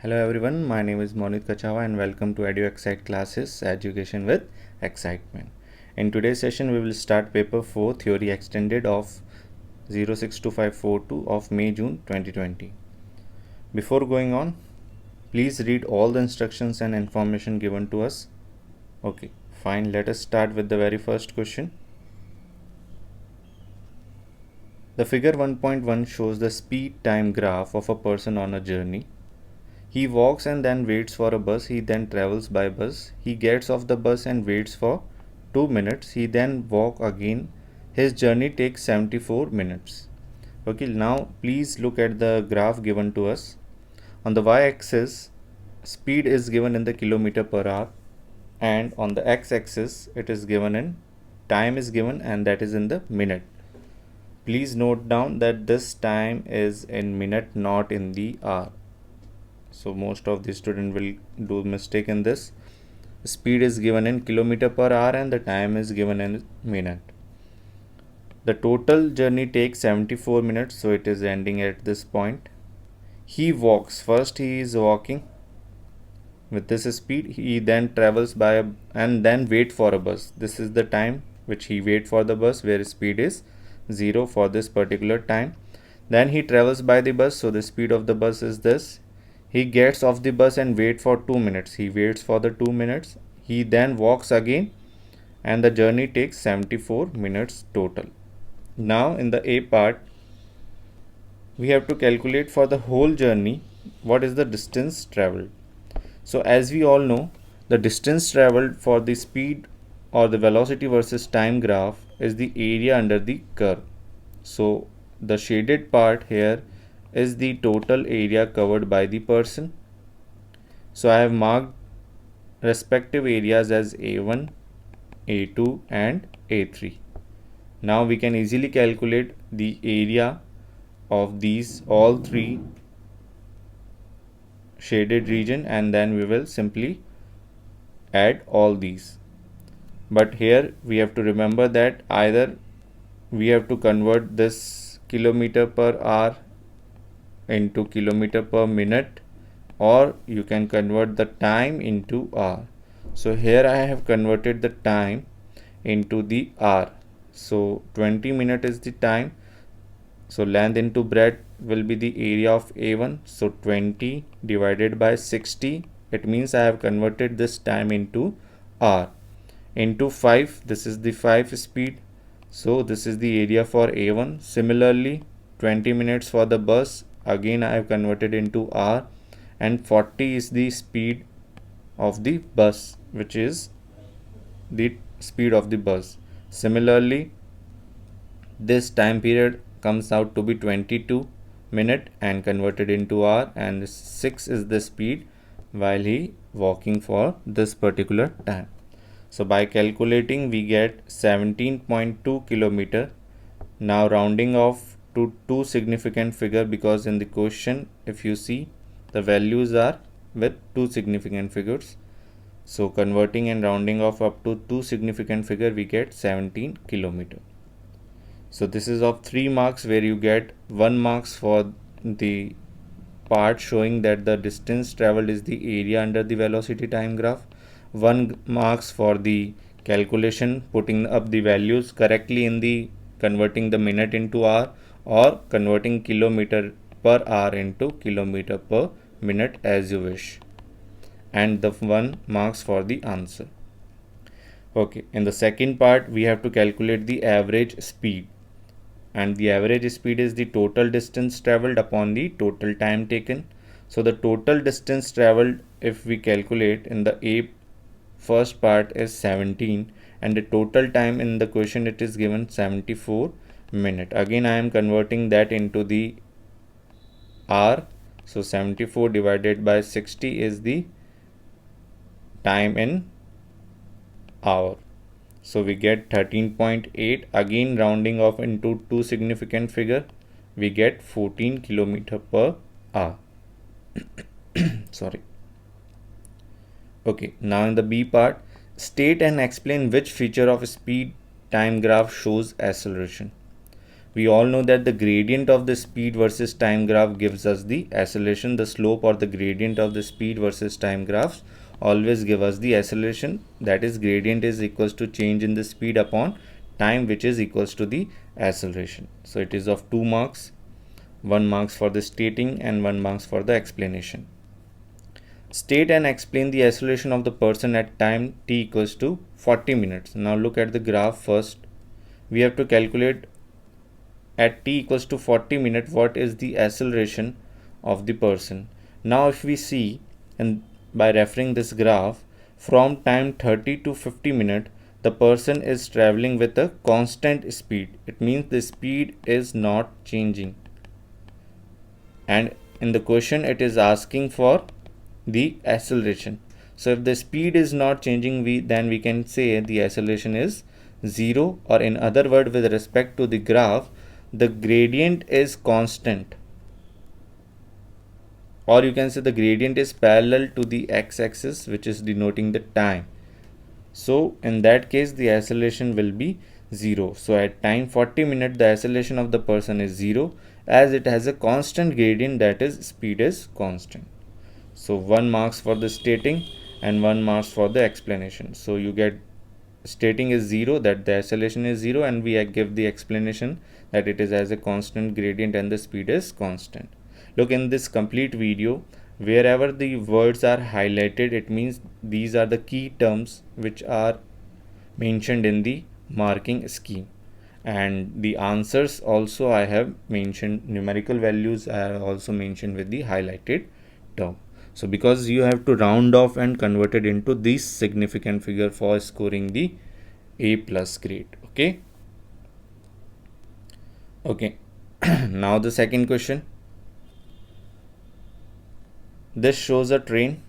Hello everyone, my name is Monit and welcome to Eduxcite classes, Education with Excitement. In today's session, we will start paper 4 theory extended of 062542 of May-June 2020. Before going on, please read all the instructions and information given to us. Okay, fine, let us start with the very first question. The figure 1.1 shows the speed time graph of a person on a journey. He walks and then waits for a bus. He then travels by bus. He gets off the bus and waits for 2 minutes. He then walks again. His journey takes 74 minutes. Okay, now please look at the graph given to us. On the y-axis, speed is given in the kilometer per hour, and on the x-axis, it is given in time is given, and that is in the minute. Please note down that this time is in minute, not in the hour. So most of the student will do mistake in this. Speed is given in kilometer per hour and the time is given in minute. The total journey takes 74 minutes, so it is ending at this point. He walks. First he is walking with this speed. He then travels by and then wait for a bus. This is the time which he wait for the bus, where speed is 0 for this particular time. Then he travels by the bus, so the speed of the bus is this. He gets off the bus and wait for 2 minutes. He waits for the 2 minutes. He then walks again and the journey takes 74 minutes total. Now in the A part, we have to calculate for the whole journey what is the distance traveled. So as we all know, the distance traveled for the speed or the velocity versus time graph is the area under the curve. So the shaded part here is the total area covered by the person. So I have marked respective areas as A1, A2 and A3. Now we can easily calculate the area of these all three shaded region, and then we will simply add all these. But here we have to remember that either we have to convert this kilometer per hour into kilometer per minute, or you can convert the time into hour. So here I have converted the time into the hour. So 20 minutes is the time. So length into breadth will be the area of A1. So 20 divided by 60. It means I have converted this time into hour. Into 5. This is the 5 speed. So this is the area for A1. Similarly, 20 minutes for the bus. Again I have converted into hour. And 40 is the speed of the bus, which is the speed of the bus. Similarly, this time period comes out to be 22 minutes and converted into hour, and 6 is the speed while he walking for this particular time. So by calculating we get 17.2 kilometer. Now rounding off to two significant figure, because in the question if you see the values are with two significant figures. So converting and rounding off up to two significant figure, we get 17 kilometer. So this is of 3 marks, where you get 1 marks for the part showing that the distance traveled is the area under the velocity time graph, 1 marks for the calculation, putting up the values correctly in the converting the minute into hour, or converting kilometer per hour into kilometer per minute, as you wish, and the 1 marks for the answer. Okay, in the second part we have to calculate the average speed, and the average speed is the total distance traveled upon the total time taken. So the total distance traveled, if we calculate in the A first part, is 17, and the total time in the question it is given 74 minutes. Again I am converting that into the hour. So 74 divided by 60 is the time in hour. So we get 13.8. Again rounding off into two significant figure, we get 14 kilometer per hour. Sorry. Okay, now in the B part, state and explain which feature of speed time graph shows acceleration. We all know that the gradient of the speed versus time graph gives us the acceleration. The slope or the gradient of the speed versus time graphs always give us the acceleration. That is, gradient is equals to change in the speed upon time, which is equals to the acceleration. So it is of 2 marks, 1 marks for the stating and 1 marks for the explanation. State and explain the acceleration of the person at time t equals to 40 minutes. Now look at the graph first. We have to calculate at t equals to 40 minutes what is the acceleration of the person. Now if we see, and by referring this graph, from time 30 to 50 minutes the person is traveling with a constant speed. It means the speed is not changing, and in the question it is asking for the acceleration. So if the speed is not changing, then we can say the acceleration is 0, or in other word, with respect to the graph, the gradient is constant, or you can say the gradient is parallel to the x-axis, which is denoting the time. So in that case the acceleration will be 0. So at time 40 minutes the acceleration of the person is 0, as it has a constant gradient, that is speed is constant. So 1 marks for the stating and 1 marks for the explanation. So you get stating is 0, that the acceleration is 0, and we give the explanation that it is as a constant gradient and the speed is constant. Look, in this complete video, wherever the words are highlighted, it means these are the key terms which are mentioned in the marking scheme. And the answers also I have mentioned, numerical values are also mentioned with the highlighted term. So because you have to round off and convert it into this significant figure for scoring the A+ grade. Okay. Now the second question. This shows a train.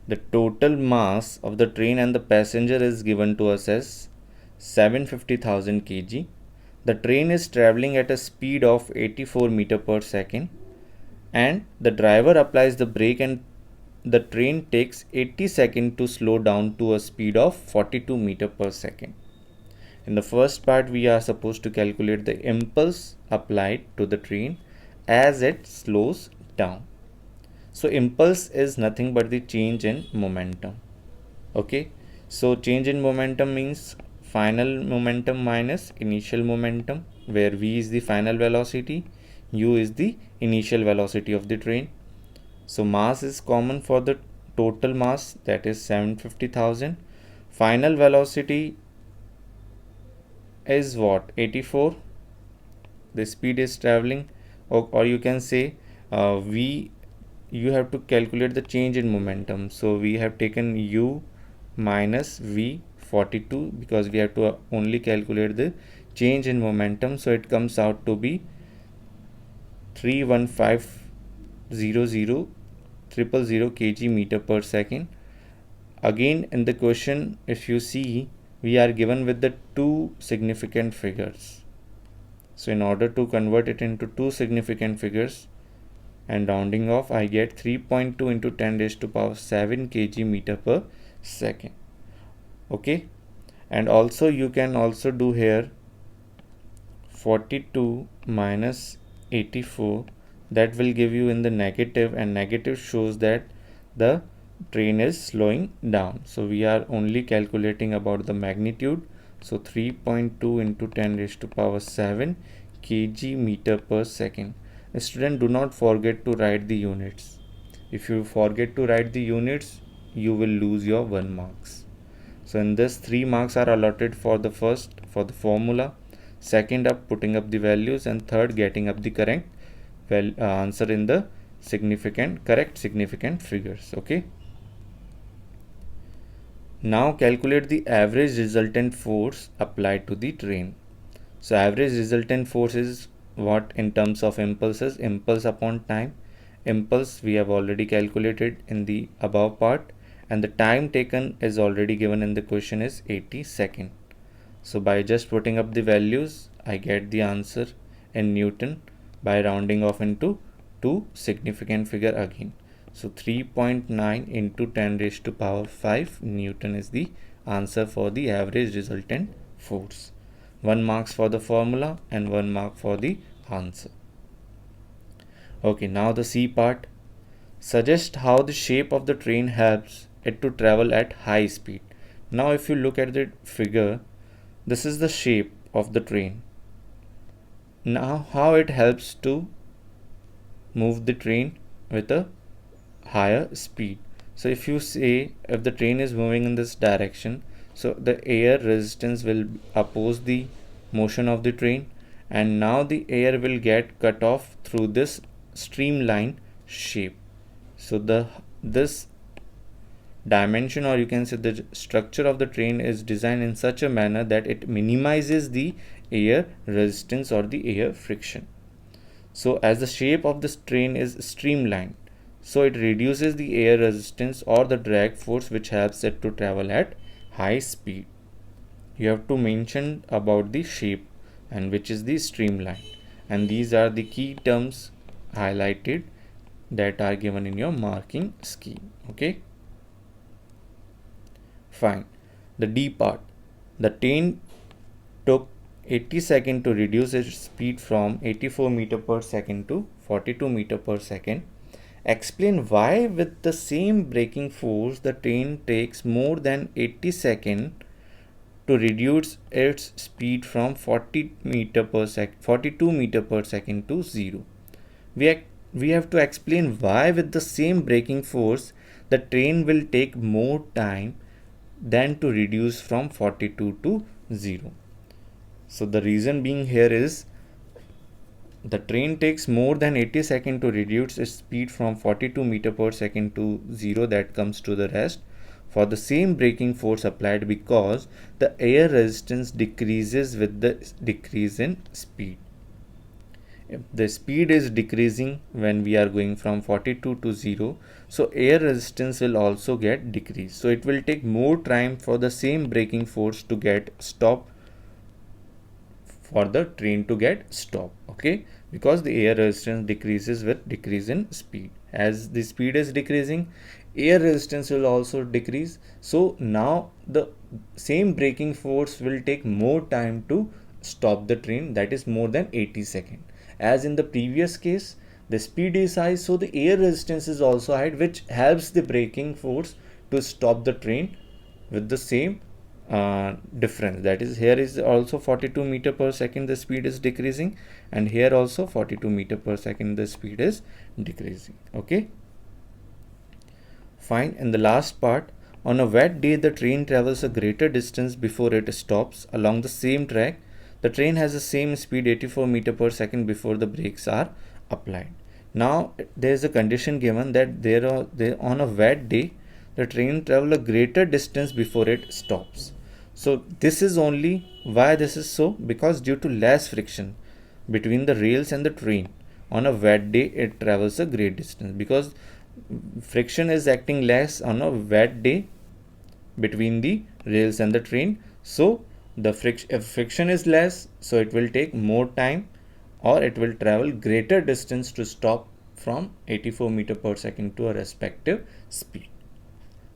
The total mass of the train and the passenger is given to us as 750,000 kg. The train is traveling at a speed of 84 meter per second, and the driver applies the brake, and the train takes 80 seconds to slow down to a speed of 42 meter per second. In the first part, we are supposed to calculate the impulse applied to the train as it slows down. So impulse is nothing but the change in momentum. Okay, so change in momentum means final momentum minus initial momentum, where v is the final velocity, u is the initial velocity of the train. So mass is common for the total mass, that is 750,000. Final velocity is what? 84. The speed is traveling, or you can say v, you have to calculate the change in momentum. So we have taken u minus v 42 because we have to only calculate the change in momentum. So it comes out to be 315,000,000 kg meter per second. Again, in the question, if you see, we are given with the two significant figures. So in order to convert it into two significant figures and rounding off, I get 3.2 into 10 raised to power 7 kg meter per second. Okay, and also you can also do here 42 minus 84, that will give you in the negative, and negative shows that the train is slowing down. So we are only calculating about the magnitude. So 3.2 into 10 raised to power 7 kg meter per second. Student, do not forget to write the units. If you forget to write the units, you will lose your 1 marks. So in this, 3 marks are allotted for the first, for the formula, second up putting up the values, and third getting up the correct answer in the correct significant figures. Okay. Now calculate the average resultant force applied to the train. So average resultant force is what in terms of impulses? Impulse upon time. Impulse we have already calculated in the above part, and the time taken is already given in the question is 80 seconds. So by just putting up the values, I get the answer in Newton by rounding off into two significant figure again. So 3.9 into 10 raised to power 5 Newton is the answer for the average resultant force. 1 marks for the formula and 1 mark for the answer. Okay, now the C part. Suggest how the shape of the train helps it to travel at high speed. Now if you look at the figure, this is the shape of the train. Now how it helps to move the train with a higher speed. So if you say if the train is moving in this direction, so the air resistance will oppose the motion of the train, and now the air will get cut off through this streamline shape. So this dimension, or you can say the structure of the train, is designed in such a manner that it minimizes the air resistance or the air friction. So as the shape of this train is streamlined, so it reduces the air resistance or the drag force which helps it to travel at high speed. You have to mention about the shape and which is the streamline, and these are the key terms highlighted that are given in your marking scheme. Okay, fine. The D part. The train took 80 seconds to reduce its speed from 84 meter per second to 42 meter per second. Explain why with the same braking force the train takes more than 80 seconds to reduce its speed from 42 meter per second to 0. We have to explain why with the same braking force the train will take more time than to reduce from 42 to 0. So the reason being here is the train takes more than 80 seconds to reduce its speed from 42 meter per second to 0, that comes to the rest, for the same braking force applied, because the air resistance decreases with the decrease in speed. If the speed is decreasing when we are going from 42 to 0, so air resistance will also get decreased. So it will take more time for the same braking force to get stopped, for the train to get stopped. Okay, because the air resistance decreases with decrease in speed. As the speed is decreasing, air resistance will also decrease. So now the same braking force will take more time to stop the train, that is more than 80 seconds. As in the previous case, the speed is high, so the air resistance is also high, which helps the braking force to stop the train with the same difference. That is, here is also 42 meter per second the speed is decreasing, and here also 42 meter per second the speed is decreasing. Okay, fine. In the last part, on a wet day the train travels a greater distance before it stops along the same track. The train has the same speed 84 meter per second before the brakes are applied. Now there is a condition given that on a wet day the train travel a greater distance before it stops. So this is only why this is so, because due to less friction between the rails and the train, on a wet day it travels a great distance, because friction is acting less on a wet day between the rails and the train. So the if friction is less, so it will take more time, or it will travel greater distance to stop from 84 meter per second to a respective speed.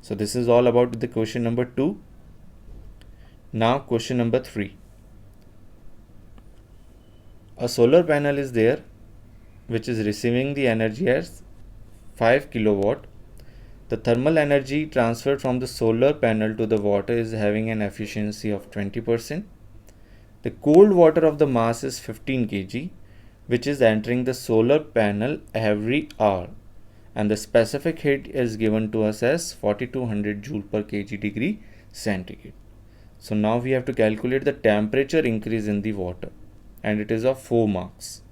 So this is all about the question number 2. Now question number 3. A solar panel is there which is receiving the energy as 5 kilowatt. The thermal energy transferred from the solar panel to the water is having an efficiency of 20%. The cold water of the mass is 15 kg, which is entering the solar panel every hour, and the specific heat is given to us as 4200 joule per kg degree centigrade. So now we have to calculate the temperature increase in the water, and it is of 4 marks.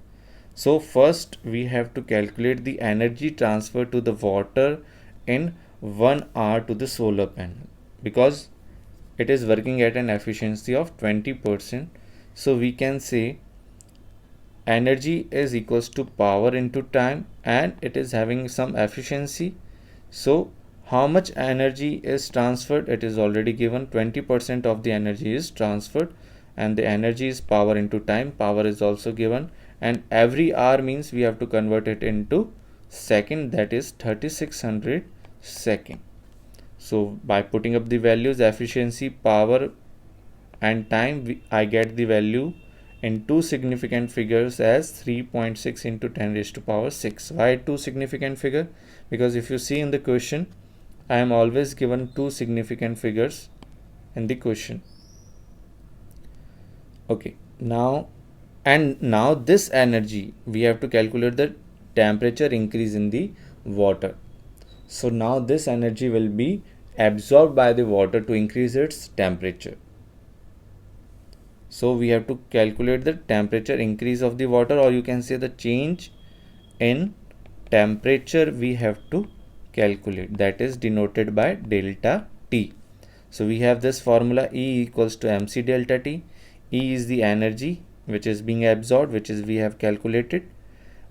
So first we have to calculate the energy transfer to the water in 1 hour to the solar panel, because it is working at an efficiency of 20%. So we can say energy is equals to power into time, and it is having some efficiency. So how much energy is transferred? It is already given, 20% of the energy is transferred, and the energy is power into time. Power is also given, and every hour means we have to convert it into second, that is 3600 second. So by putting up the values, efficiency, power and time, I get the value in two significant figures as 3.6 into 10 raised to power 6. Why two significant figure? Because if you see in the question, I am always given two significant figures in the question. Okay, now this energy, we have to calculate the temperature increase in the water. So now this energy will be absorbed by the water to increase its temperature. So we have to calculate the temperature increase of the water, or you can say the change in temperature we have to calculate, that is denoted by delta T. So we have this formula, E equals to mc delta T. E is the energy which is being absorbed, which is we have calculated.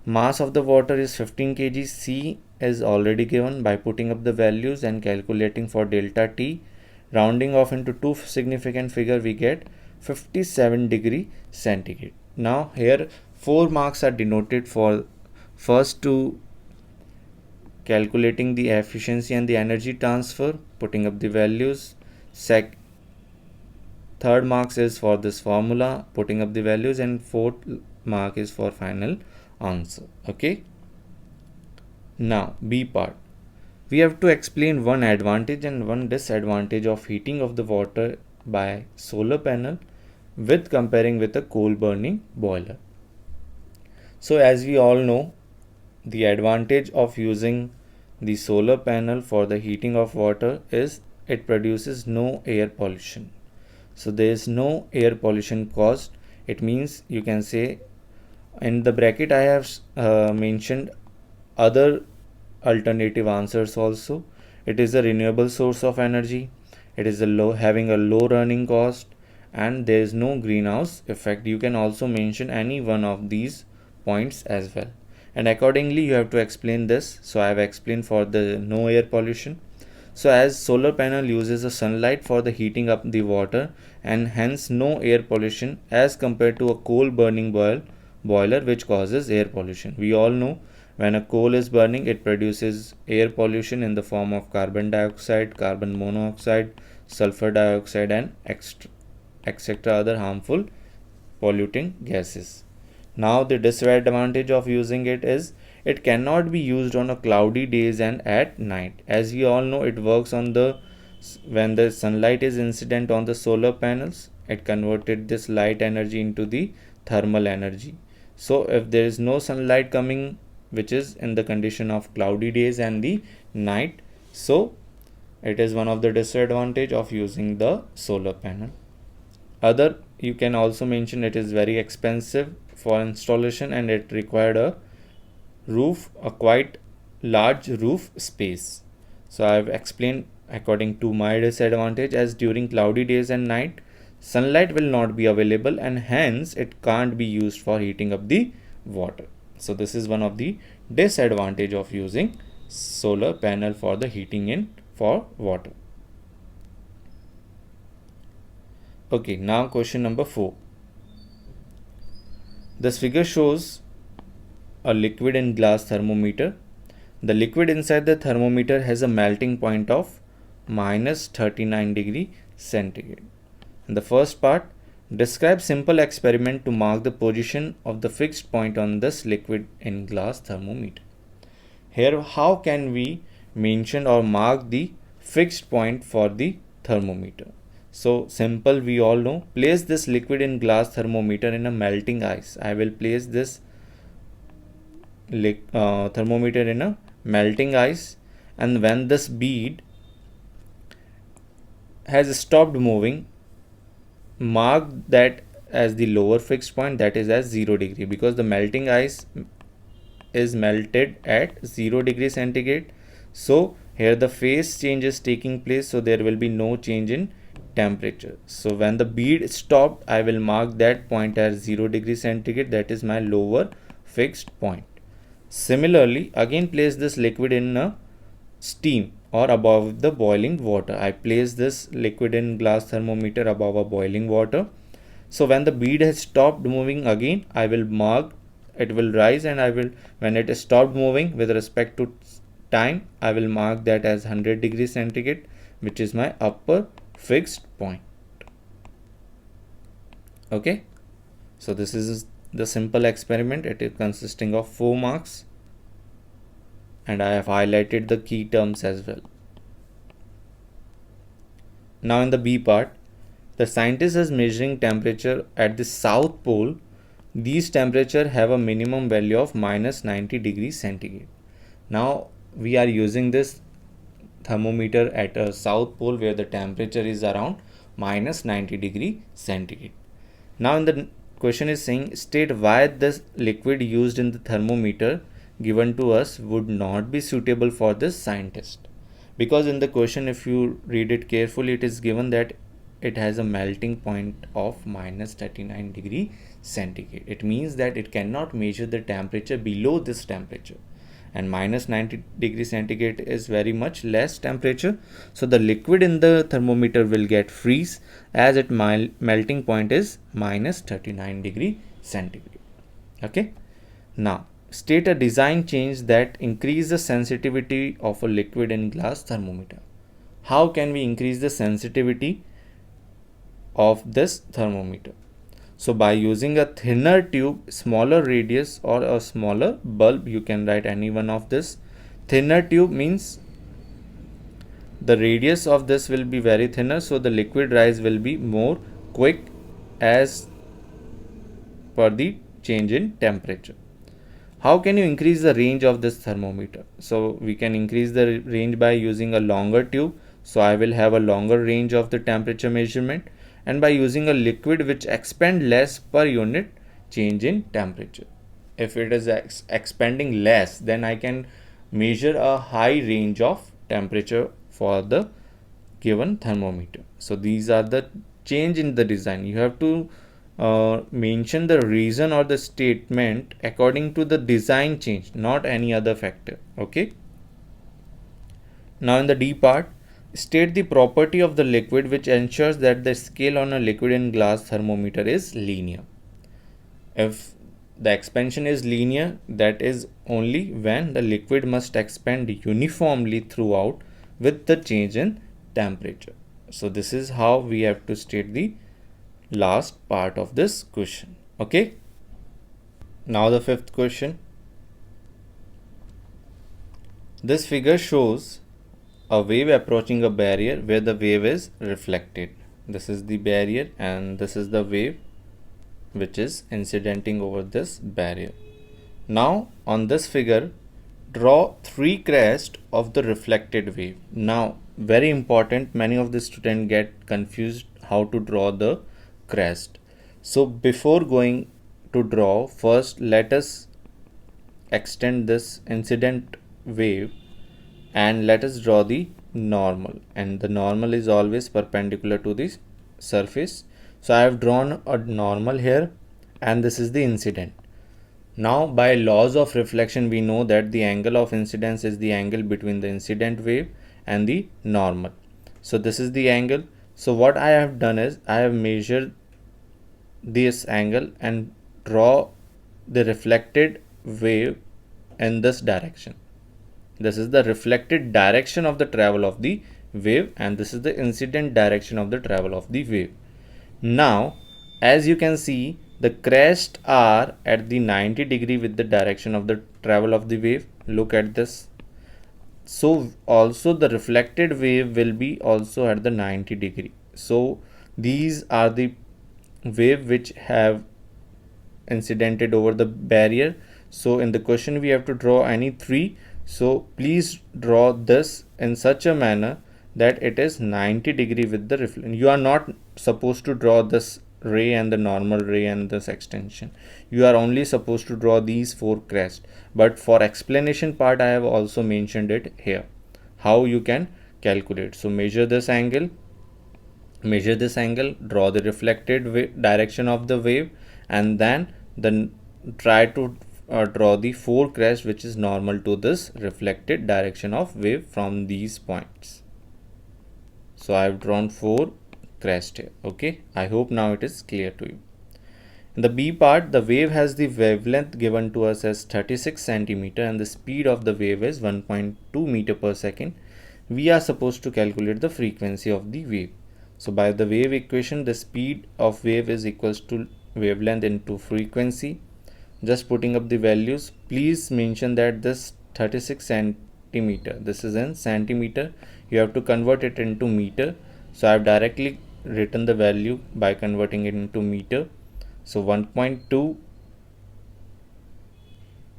Mass of the water is 15 kg. C is already given by putting up the values and calculating for delta T. Rounding off into two significant figure, we get 57 degree centigrade. Now here 4 marks are denoted for first to calculating the efficiency and the energy transfer, putting up the values. Third marks is for this formula, putting up the values, and fourth mark is for final answer. Okay. Now B part. We have to explain one advantage and one disadvantage of heating of the water by solar panel with comparing with a coal burning boiler. So as we all know, the advantage of using the solar panel for the heating of water is it produces no air pollution. So there is no air pollution caused. It means you can say in the bracket I have mentioned other alternative answers also. It is a renewable source of energy. It is having a low running cost, and there is no greenhouse effect. You can also mention any one of these points as well, and accordingly you have to explain this. So I have explained for the no air pollution. So as solar panel uses the sunlight for the heating up the water, and hence no air pollution as compared to a coal burning boiler which causes air pollution. We all know when a coal is burning, it produces air pollution in the form of carbon dioxide, carbon monoxide, sulfur dioxide, and etc. other harmful polluting gases. Now the disadvantage of using it is it cannot be used on a cloudy days and at night. As we all know, it works on the when the sunlight is incident on the solar panels, it converted this light energy into the thermal energy. So if there is no sunlight coming, which is in the condition of cloudy days and the night, so it is one of the disadvantage of using the solar panel. Other, you can also mention it is very expensive for installation, and it required a quite large roof space. So I have explained according to my disadvantage, as during cloudy days and night sunlight will not be available, and hence it can't be used for heating up the water. So this is one of the disadvantage of using solar panel for the heating in for water. Okay, now question number 4. This figure shows a liquid in glass thermometer. The liquid inside the thermometer has a melting point of minus 39 degree centigrade. In the first part, describe simple experiment to mark the position of the fixed point on this liquid in glass thermometer. Here, how can we mention or mark the fixed point for the thermometer? So simple, we all know. Place this liquid in glass thermometer in a melting ice. I will place this thermometer in a melting ice, and when this bead has stopped moving, mark that as the lower fixed point, that is as 0 degree, because the melting ice is melted at 0 degree centigrade. So here the phase change is taking place, so there will be no change in temperature. So when the bead stopped, I will mark that point as 0 degree centigrade, that is my lower fixed point. Similarly, again place this liquid in a steam or above the boiling water. I place this liquid in glass thermometer above a boiling water. So when the bead has stopped moving, again I will mark, it will rise, and I will, when it is stopped moving with respect to time, I will mark that as 100 degrees centigrade, which is my upper fixed point. Okay, so this is the simple experiment. It is consisting of 4 marks, and I have highlighted the key terms as well. Now in the B part, the scientist is measuring temperature at the South Pole. These temperatures have a minimum value of minus 90 degrees centigrade. Now we are using this thermometer at a South Pole where the temperature is around minus 90 degree centigrade. Now in the question is saying, state why this liquid used in the thermometer given to us would not be suitable for this scientist. Because in the question, if you read it carefully, it is given that it has a melting point of minus 39 degree centigrade. It means that it cannot measure the temperature below this temperature, and minus 90 degree centigrade is very much less temperature. So the liquid in the thermometer will get freeze as its melting point is minus 39 degree centigrade. Okay, now state a design change that increase the sensitivity of a liquid in glass thermometer. How can we increase the sensitivity of this thermometer? So by using a thinner tube, smaller radius, or a smaller bulb, you can write any one of this. Thinner tube means the radius of this will be very thinner, so the liquid rise will be more quick as per the change in temperature. How can you increase the range of this thermometer? So we can increase the range by using a longer tube. So I will have a longer range of the temperature measurement, and by using a liquid which expand less per unit change in temperature. If it is expanding less, then I can measure a high range of temperature for the given thermometer. So these are the change in the design. You have to mention the reason or the statement according to the design change, not any other factor. Okay, now in the D part, state the property of the liquid which ensures that the scale on a liquid in glass thermometer is linear. If the expansion is linear, that is only when the liquid must expand uniformly throughout with the change in temperature. So this is how we have to state the last part of this question. Okay, now the fifth question. This figure shows a wave approaching a barrier where the wave is reflected. This is the barrier and this is the wave which is incidenting over this barrier. Now on this figure, draw 3 crests of the reflected wave. Now very important, many of the students get confused how to draw the crest. So before going to draw, first let us extend this incident wave and let us draw the normal, and the normal is always perpendicular to the surface. So I have drawn a normal here and this is the incident. Now by laws of reflection we know that the angle of incidence is the angle between the incident wave and the normal. So this is the angle. So what I have done is I have measured this angle and draw the reflected wave in this direction. This is the reflected direction of the travel of the wave and this is the incident direction of the travel of the wave. Now as you can see, the crests are at the 90 degree with the direction of the travel of the wave. Look at this. So also the reflected wave will be also at the 90 degree. So these are the wave which have incidented over the barrier. So in the question we have to draw any 3. So please draw this in such a manner that it is 90 degree with the reflection. You are not supposed to draw this ray and the normal ray and this extension. You are only supposed to draw these 4 crests. But for explanation part I have also mentioned it here, how you can calculate. So measure this angle, draw the reflected direction of the wave, and then try to draw the 4 crests which is normal to this reflected direction of wave from these points. So I have drawn 4 crests here. Okay, I hope now it is clear to you. In the B part, the wave has the wavelength given to us as 36 centimeter and the speed of the wave is 1.2 meter per second. We are supposed to calculate the frequency of the wave. So by the wave equation, the speed of wave is equals to wavelength into frequency. Just putting up the values. Please mention that this 36 centimeter, this is in centimeter, you have to convert it into meter. So I have directly written the value by converting it into meter. So 1.2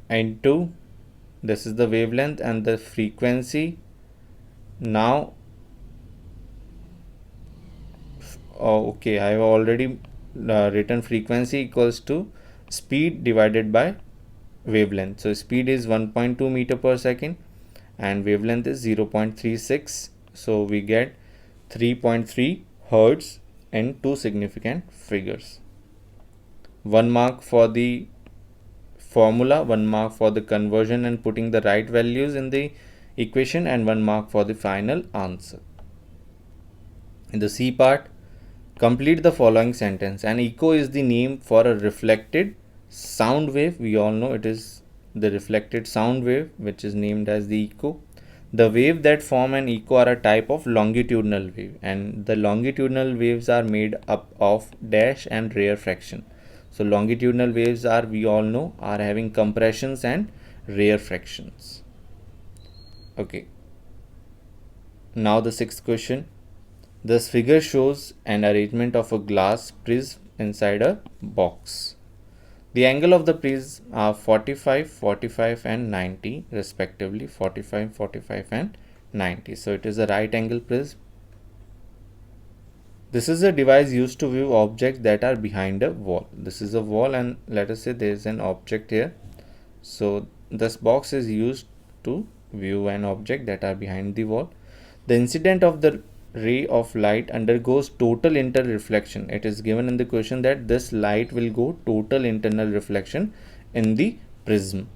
into, this is the wavelength and the frequency. Now okay, I have already written frequency equals to speed divided by wavelength. So speed is 1.2 meter per second and wavelength is 0.36. So we get 3.3 hertz and two significant figures. 1 mark for the formula, 1 mark for the conversion and putting the right values in the equation, and 1 mark for the final answer. In the C part, complete the following sentence. An echo is the name for a reflected sound wave. We all know it is the reflected sound wave which is named as the echo. The wave that form an echo are a type of longitudinal wave, and the longitudinal waves are made up of dash and rarefaction. So longitudinal waves are, we all know, are having compressions and rarefactions. Okay. Now the sixth question. This figure shows an arrangement of a glass prism inside a box. The angle of the prism are 45, 45 and 90 respectively. 45, 45 and 90. So it is a right angle prism. This is a device used to view objects that are behind a wall. This is a wall and let us say there is an object here. So this box is used to view an object that are behind the wall. The incident of the ray of light undergoes total internal reflection. It is given in the question that this light will go total internal reflection in the prism.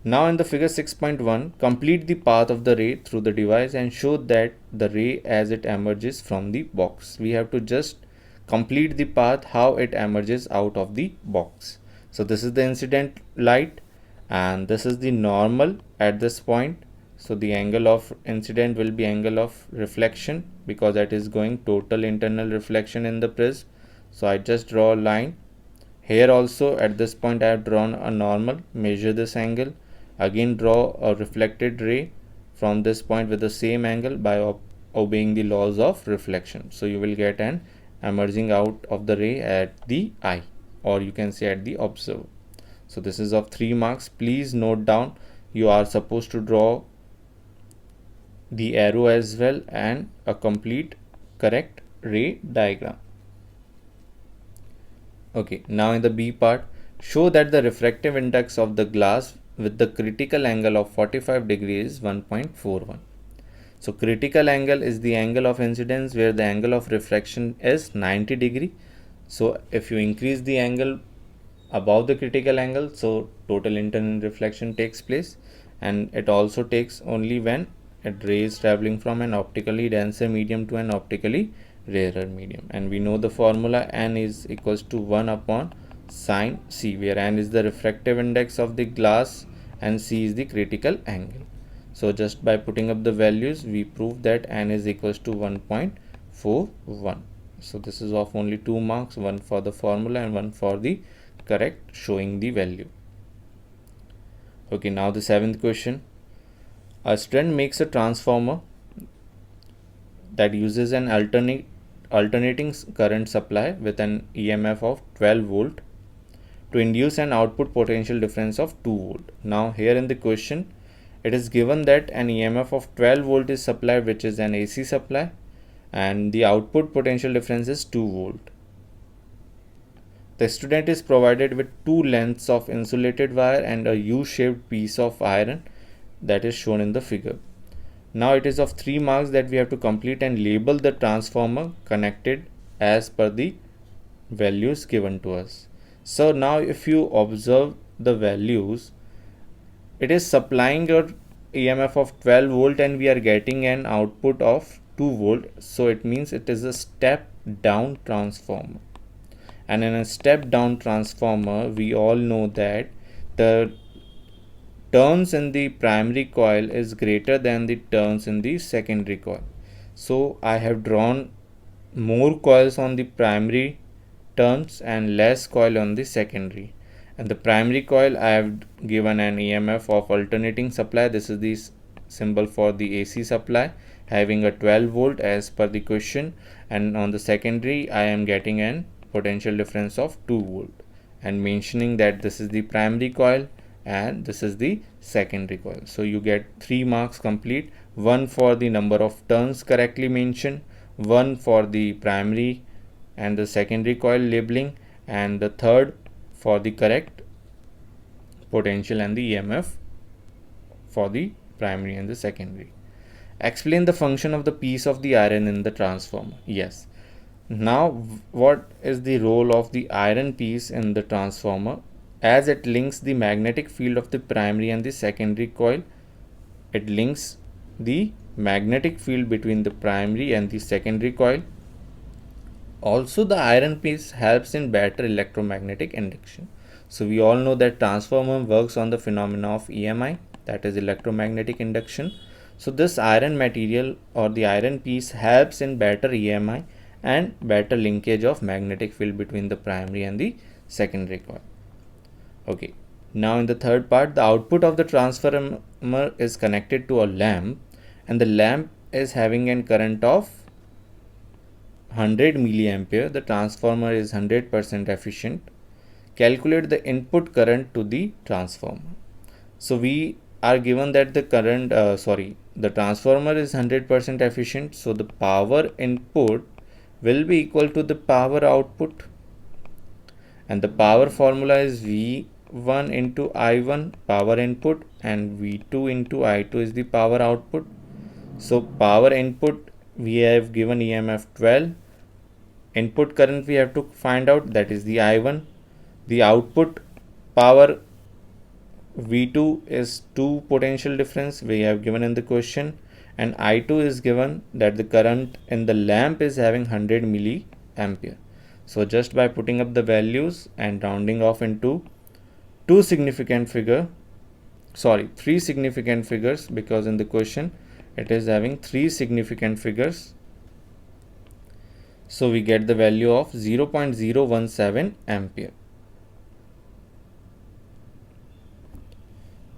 Now in the figure 6.1, complete the path of the ray through the device and show that the ray as it emerges from the box. We have to just complete the path how it emerges out of the box. So this is the incident light and this is the normal at this point. So the angle of incident will be angle of reflection because that is going total internal reflection in the prism. So I just draw a line. Here also at this point I have drawn a normal, measure this angle, again draw a reflected ray from this point with the same angle by obeying the laws of reflection. So you will get an emerging out of the ray at the eye, or you can say at the observer. So this is of 3 marks. Please note down, you are supposed to draw the arrow as well and a complete correct ray diagram. Okay, now in the B part, show that the refractive index of the glass with the critical angle of 45 degrees is 1.41. So critical angle is the angle of incidence where the angle of refraction is 90 degree. So if you increase the angle above the critical angle, so total internal reflection takes place, and it also takes only when it rays traveling from an optically denser medium to an optically rarer medium. And we know the formula, n is equals to 1 upon sine c, where n is the refractive index of the glass and c is the critical angle. So just by putting up the values, we prove that n is equals to 1.41. So this is of only 2 marks, one for the formula and one for the correct showing the value. Okay, now the 7th question. A student makes a transformer that uses an alternating current supply with an EMF of 12 volt to induce an output potential difference of 2 volt. Now here in the question, it is given that an EMF of 12 volt is supplied, which is an AC supply, and the output potential difference is 2 volt. The student is provided with 2 lengths of insulated wire and a U-shaped piece of iron that is shown in the figure. Now it is of 3 marks that we have to complete and label the transformer connected as per the values given to us. So now if you observe the values, it is supplying your EMF of 12 volt and we are getting an output of 2 volt. So it means it is a step down transformer. And in a step down transformer, we all know that the turns in the primary coil is greater than the turns in the secondary coil. So I have drawn more coils on the primary terms and less coil on the secondary. And the primary coil, I have given an EMF of alternating supply. This is the symbol for the AC supply having a 12 volt as per the question, and on the secondary I am getting an potential difference of 2 volt and mentioning that this is the primary coil and this is the secondary coil. So you get 3 marks complete, one for the number of turns correctly mentioned, one for the primary and the secondary coil labeling, and the third for the correct potential and the EMF for the primary and the secondary. Explain the function of the piece of the iron in the transformer. Yes. Now what is the role of the iron piece in the transformer? As it links the magnetic field of the primary and the secondary coil, it links the magnetic field between the primary and the secondary coil. Also, the iron piece helps in better electromagnetic induction. So we all know that transformer works on the phenomena of EMI, that is electromagnetic induction. So this iron material or the iron piece helps in better EMI and better linkage of magnetic field between the primary and the secondary coil. Okay, now in the third part, the output of the transformer is connected to a lamp, and the lamp is having a current of 100 milliampere. The transformer is 100% efficient. Calculate the input current to the transformer. So we are given that the current the transformer is 100% efficient, so the power input will be equal to the power output, and the power formula is V1 into I1 power input and V2 into I2 is the power output. So power input we have given EMF 12, input current we have to find out, that is the I1. The output power V2 is 2 potential difference we have given in the question, and I2 is given that the current in the lamp is having 100 milliampere. So just by putting up the values and rounding off into three significant figures, because in the question it is having 3 significant figures. So we get the value of 0.017 ampere.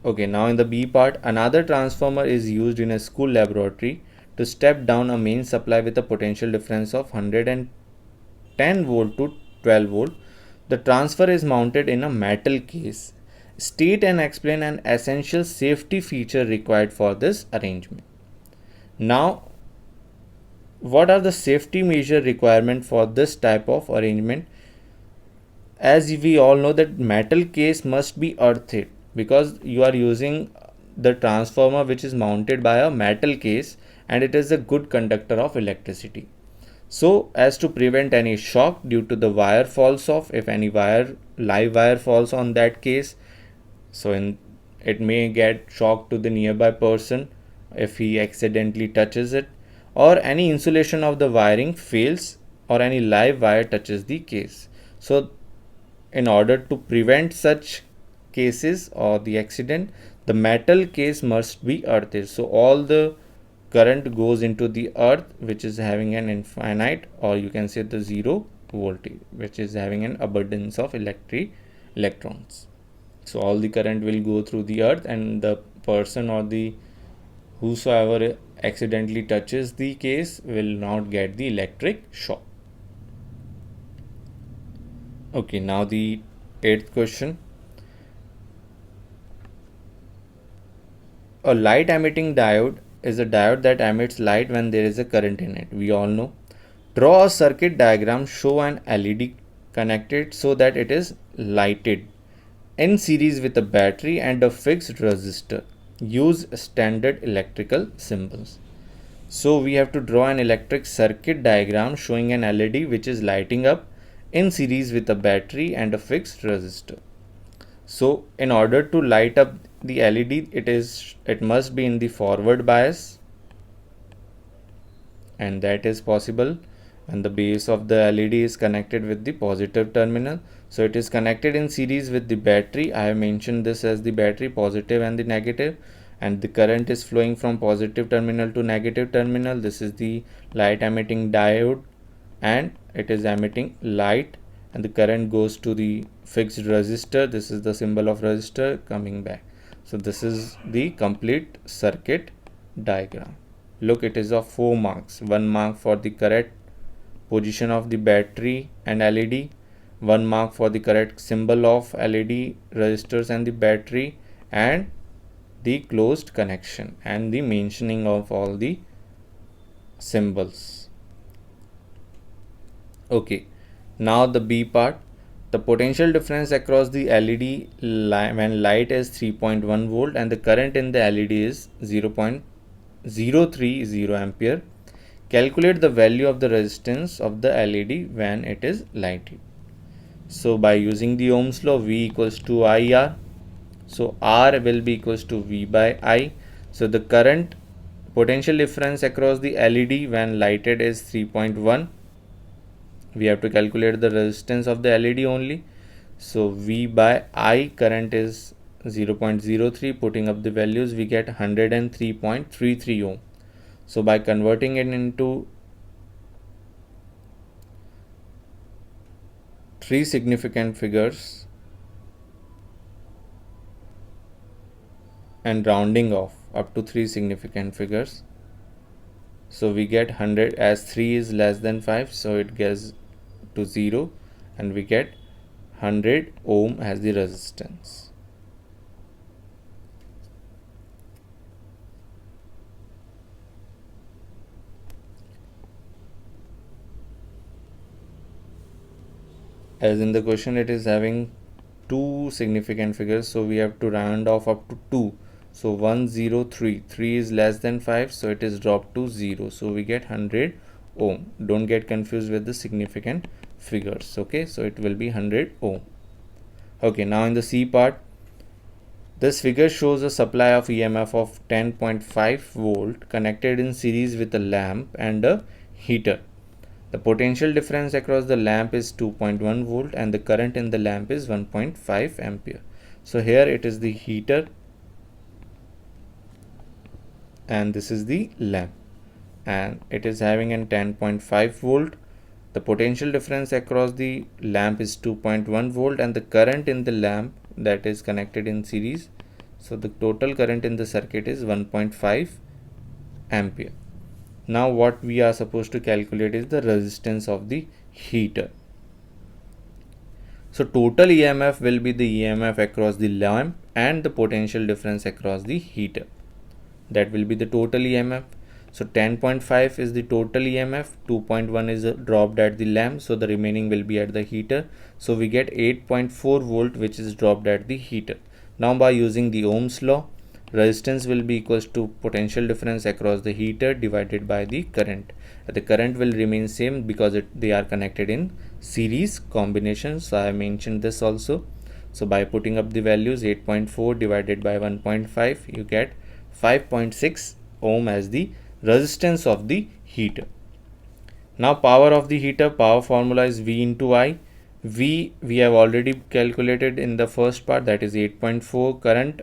Okay, now in the B part, another transformer is used in a school laboratory to step down a main supply with a potential difference of 110 volt to 12 volt. The transfer is mounted in a metal case. State and explain an essential safety feature required for this arrangement. Now, what are the safety measure requirement for this type of arrangement? As we all know that metal case must be earthed, because you are using the transformer which is mounted by a metal case and it is a good conductor of electricity. So as to prevent any shock due to the wire falls off, if any live wire falls on that case, so it may get shock to the nearby person if he accidentally touches it, or any insulation of the wiring fails or any live wire touches the case. So in order to prevent such cases or the accident, the metal case must be earthed. So all the current goes into the earth which is having an infinite, or you can say the zero voltage, which is having an abundance of electrons. So all the current will go through the earth, and the person or the whosoever accidentally touches the case will not get the electric shock. Okay, now the 8th question. A light emitting diode is a diode that emits light when there is a current in it. We all know. Draw a circuit diagram, show an LED connected so that it is lighted in series with a battery and a fixed resistor. Use standard electrical symbols. So we have to draw an electric circuit diagram showing an LED which is lighting up in series with a battery and a fixed resistor. So in order to light up the LED, it must be in the forward bias, and that is possible when the base of the LED is connected with the positive terminal. So it is connected in series with the battery. I have mentioned this as the battery, positive and the negative, and the current is flowing from positive terminal to negative terminal. This is the light emitting diode, and it is emitting light, and the current goes to the fixed resistor. This is the symbol of resistor coming back. So this is the complete circuit diagram. Look, it is of 4 marks. 1 mark for the correct position of the battery and LED, 1 mark for the correct symbol of LED, resistors and the battery, and the closed connection and the mentioning of all the symbols. Okay, now the B part. The potential difference across the LED when light is 3.1 volt and the current in the LED is 0.030 ampere. Calculate the value of the resistance of the LED when it is lighted. So by using the Ohm's law, V equals to IR. So R will be equals to V by I. So the current potential difference across the LED when lighted is 3.1. We have to calculate the resistance of the LED only. So V by I current is 0.03. Putting up the values, we get 103.33 ohm. So by converting it into 3 significant figures and rounding off up to 3 significant figures, so we get 100, as 3 is less than 5, so it gets to 0, and we get 100 ohm as the resistance. As in the question, it is having 2 significant figures, so we have to round off up to 2. So 103, 3 is less than 5, so it is dropped to 0, so we get 100 ohm. Don't get confused with the significant figures. Okay, so it will be 100 ohm. Okay, now in the C part, this figure shows a supply of EMF of 10.5 volt connected in series with a lamp and a heater. The potential difference across the lamp is 2.1 volt and the current in the lamp is 1.5 ampere. So here it is the heater and this is the lamp, and it is having a 10.5 volt. The potential difference across the lamp is 2.1 volt and the current in the lamp that is connected in series, so the total current in the circuit is 1.5 ampere. Now what we are supposed to calculate is the resistance of the heater. So total EMF will be the EMF across the lamp and the potential difference across the heater. That will be the total EMF. So 10.5 is the total EMF, 2.1 is dropped at the lamp, so the remaining will be at the heater. So we get 8.4 volt which is dropped at the heater. Now by using the Ohm's law, resistance will be equals to potential difference across the heater divided by the current. The current will remain same because they are connected in series combination. So I mentioned this also. So by putting up the values, 8.4 divided by 1.5, you get 5.6 ohm as the resistance of the heater. Now power of the heater, power formula is V into I. V we have already calculated in the first part, that is 8.4. Current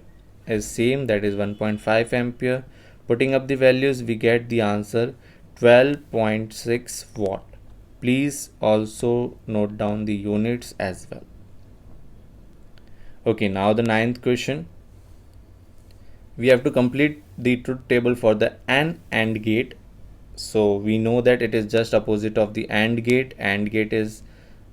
is same, that is 1.5 ampere. Putting up the values, we get the answer 12.6 watt. Please also note down the units as well. Okay, now the 9th question. We have to complete the truth table for the AND gate. So we know that it is just opposite of the AND gate. AND gate is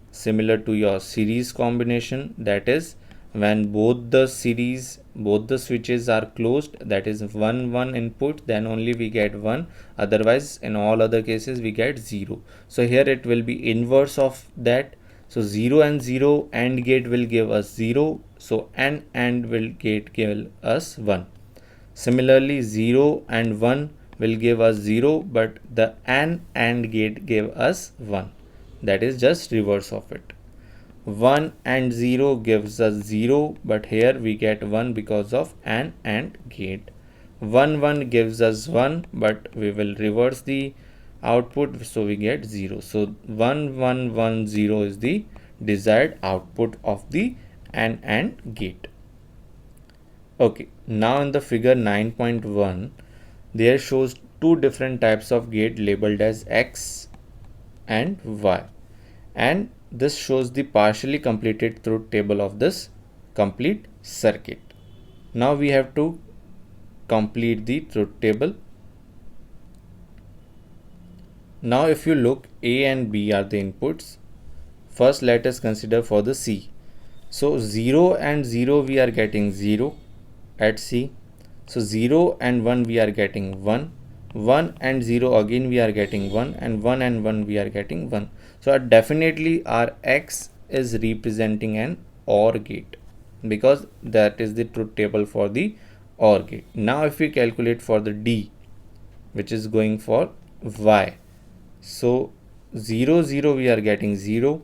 similar to your series combination, that is when both the switches are closed, that is 1 input, then only we get 1, otherwise in all other cases we get 0. So here it will be inverse of that. So 0 and 0 AND gate will give us 0, so AND will gate give us 1. Similarly 0 and 1 will give us 0, but the AND gate gave us 1. That is just reverse of it. 1 and 0 gives us 0, but here we get 1 because of an AND gate. 1 gives us 1, but we will reverse the output, so we get 0. So 0 is the desired output of the AND gate. Okay, now in the figure 9.1, there shows two different types of gate labeled as X and Y. And this shows the partially completed truth table of this complete circuit. Now we have to complete the truth table. Now if you look, A and B are the inputs. First let us consider for the C. So 0 and 0 we are getting 0 at C. So 0 and 1 we are getting 1. 1 and 0 again we are getting 1, and 1 and 1 we are getting 1. So definitely our X is representing an OR gate, because that is the truth table for the OR gate. Now if we calculate for the D, which is going for Y, so 0 0 we are getting 0,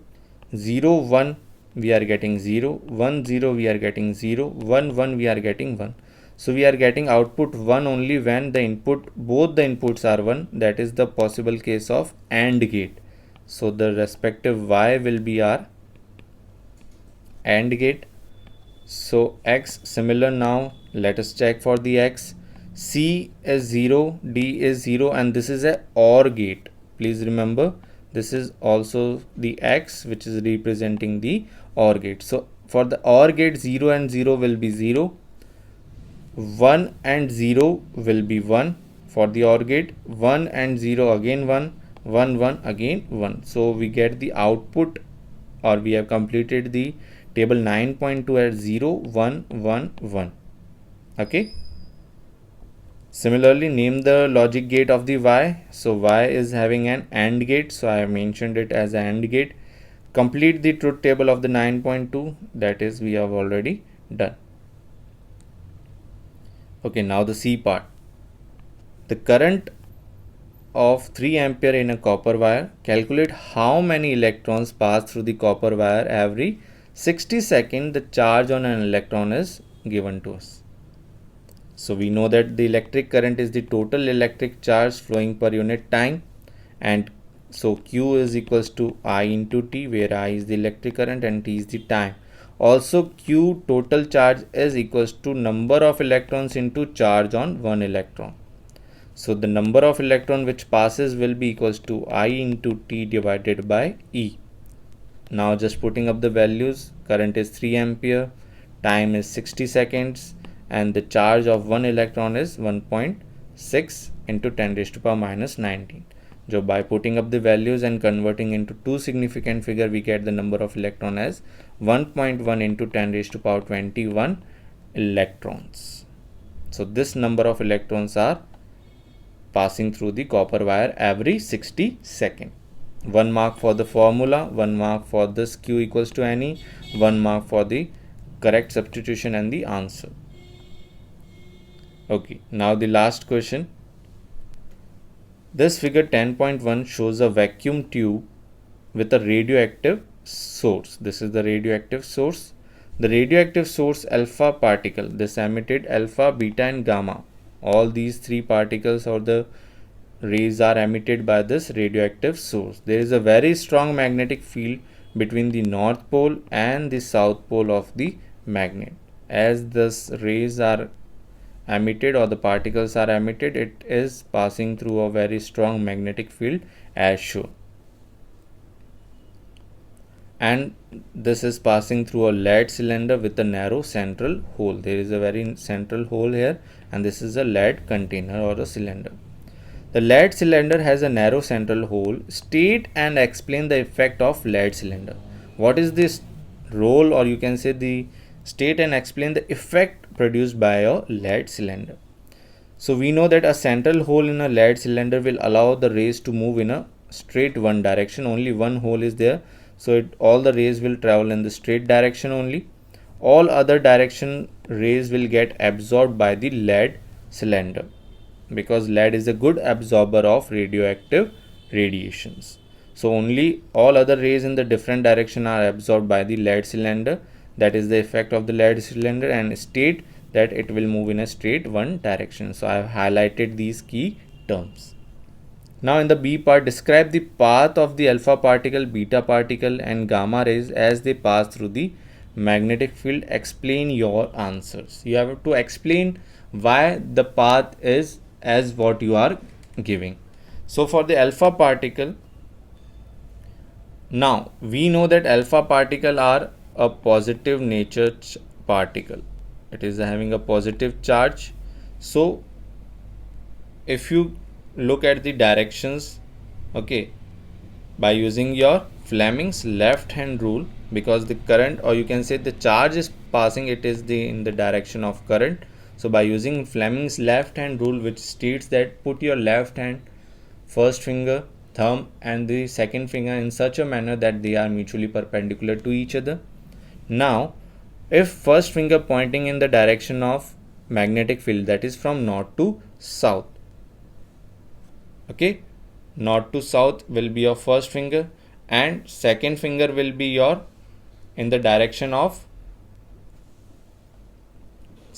0 1 we are getting 0, 1 0 we are getting 0, 1 1 we are getting 1. So we are getting output 1 only when the input, both the inputs are 1. That is the possible case of AND gate. So the respective Y will be our AND gate. So X similar. Now let us check for the X. C is 0, D is 0, and this is a OR gate. Please remember, this is also the X, which is representing the OR gate. So for the OR gate, 0 and 0 will be 0, 1 and 0 will be 1. For the OR gate, 1 and 0 again 1, 1 1 again 1. So we get the output, or we have completed the table 9.2 at 0 1 1 1. Okay. Similarly, name the logic gate of the Y. So Y is having an AND gate, so I have mentioned it as AND gate. Complete the truth table of the 9.2, that is we have already done. Okay, now the C part. The current of 3 ampere in a copper wire. Calculate how many electrons pass through the copper wire every 60 seconds the charge on an electron is given to us. So we know that the electric current is the total electric charge flowing per unit time, and so Q is equals to I into T, where I is the electric current and T is the time. Also Q total charge is equals to number of electrons into charge on one electron. So the number of electron which passes will be equals to I into T divided by E. Now just putting up the values, current is 3 ampere, time is 60 seconds, and the charge of one electron is 1.6 into 10 raised to power minus 19. So by putting up the values and converting into two significant figure, we get the number of electron as 1.1 into 10 raised to power 21 electrons. So this number of electrons are passing through the copper wire every 60 seconds. 1 mark for the formula, 1 mark for this Q equals to NE, 1 mark for the correct substitution and the answer. Okay, now the last question. This figure 10.1 shows a vacuum tube with a radioactive source. This is the radioactive source. The radioactive source alpha particle, this emitted alpha, beta and gamma. All these three particles or the rays are emitted by this radioactive source. There is a very strong magnetic field between the north pole and the south pole of the magnet. As this rays are emitted or the particles are emitted, it is passing through a very strong magnetic field as shown. And this is passing through a lead cylinder with a narrow central hole. There is a very central hole here, and this is a lead container or a cylinder. The lead cylinder has a narrow central hole. State and explain the effect of lead cylinder. What is this role, or you can say the state and explain the effect produced by a lead cylinder. So we know that a central hole in a lead cylinder will allow the rays to move in a straight one direction. Only one hole is there, so all the rays will travel in the straight direction only. All other direction rays will get absorbed by the lead cylinder, because lead is a good absorber of radioactive radiations. So only all other rays in the different direction are absorbed by the lead cylinder. That is the effect of the lead cylinder, and state that it will move in a straight one direction. So I have highlighted these key terms. Now in the B part, describe the path of the alpha particle, beta particle and gamma rays as they pass through the magnetic field. Explain your answers. You have to explain why the path is as what you are giving. So for the alpha particle, Now we know that alpha particle are a positive nature particle. It is having a positive charge. So if you look at the directions, okay, by using your Fleming's left hand rule, because the current, or you can say the charge is passing, it is in the direction of current. So by using Fleming's left hand rule, which states that put your left hand, first finger, thumb and the second finger in such a manner that they are mutually perpendicular to each other. Now if first finger pointing in the direction of magnetic field, that is from north to south, okay, north to south will be your first finger, and second finger will be your in the direction of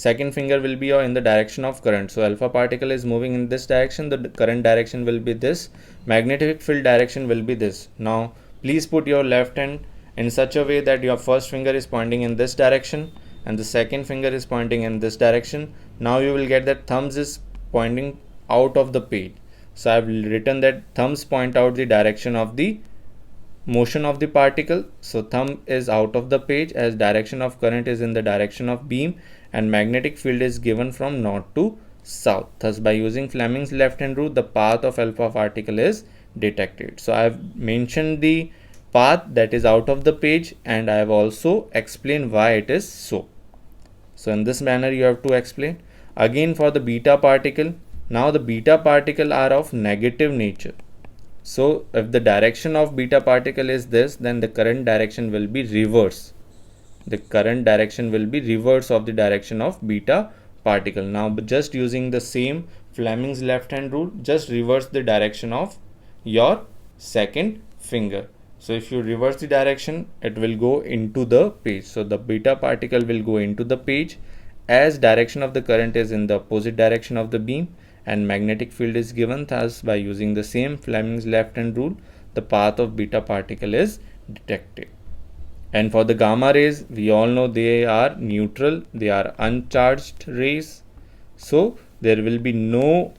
in the direction of current. So alpha particle is moving in this direction, the current direction will be this, magnetic field direction will be this. Now please put your left hand in such a way that your first finger is pointing in this direction and the second finger is pointing in this direction. Now you will get that thumbs is pointing out of the page. So I have written that thumbs point out the direction of the motion of the particle. So thumb is out of the page as direction of current is in the direction of beam, and magnetic field is given from north to south. Thus by using Fleming's left hand rule, the path of alpha particle is detected. So I have mentioned the path that is out of the page, and I have also explained why it is so. So in this manner you have to explain. Again for the beta particle, now the beta particle are of negative nature. So if the direction of beta particle is this, then the current direction will be reverse. The current direction will be reverse of the direction of beta particle. Now just using the same Fleming's left hand rule, just reverse the direction of your second finger. So if you reverse the direction, it will go into the page. So the beta particle will go into the page as direction of the current is in the opposite direction of the beam and magnetic field is given. Thus by using the same Fleming's left hand rule, the path of beta particle is detected. And for the gamma rays, we all know they are neutral, they are uncharged rays. So there will be no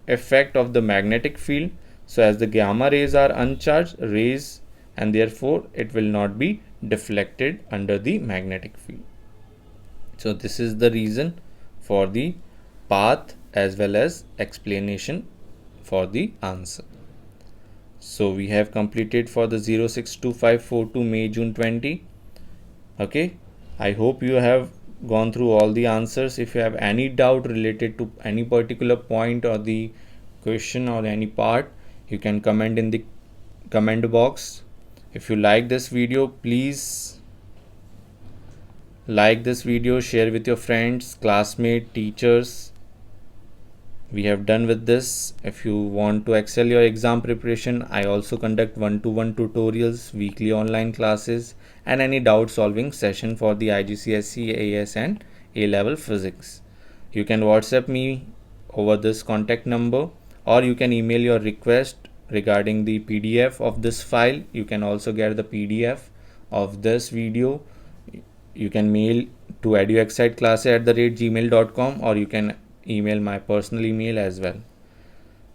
effect of the magnetic field. So as the gamma rays are uncharged rays, and therefore it will not be deflected under the magnetic field. So this is the reason for the path as well as explanation for the answer. So we have completed for the 062542 May June 20. Okay, I hope you have gone through all the answers. If you have any doubt related to any particular point or the question or any part, you can comment in the comment box. If you like this video, please like this video, share with your friends, classmates, teachers. We have done with this. If you want to excel your exam preparation, I also conduct one-to-one tutorials, weekly online classes and any doubt solving session for the IGCSE, AS and A-level physics. You can WhatsApp me over this contact number, or you can email your request regarding the PDF of this file. You can also get the PDF of this video. You can mail to eduxciteclasses@gmail.com, or you can email my personal email as well.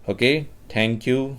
Okay, thank you.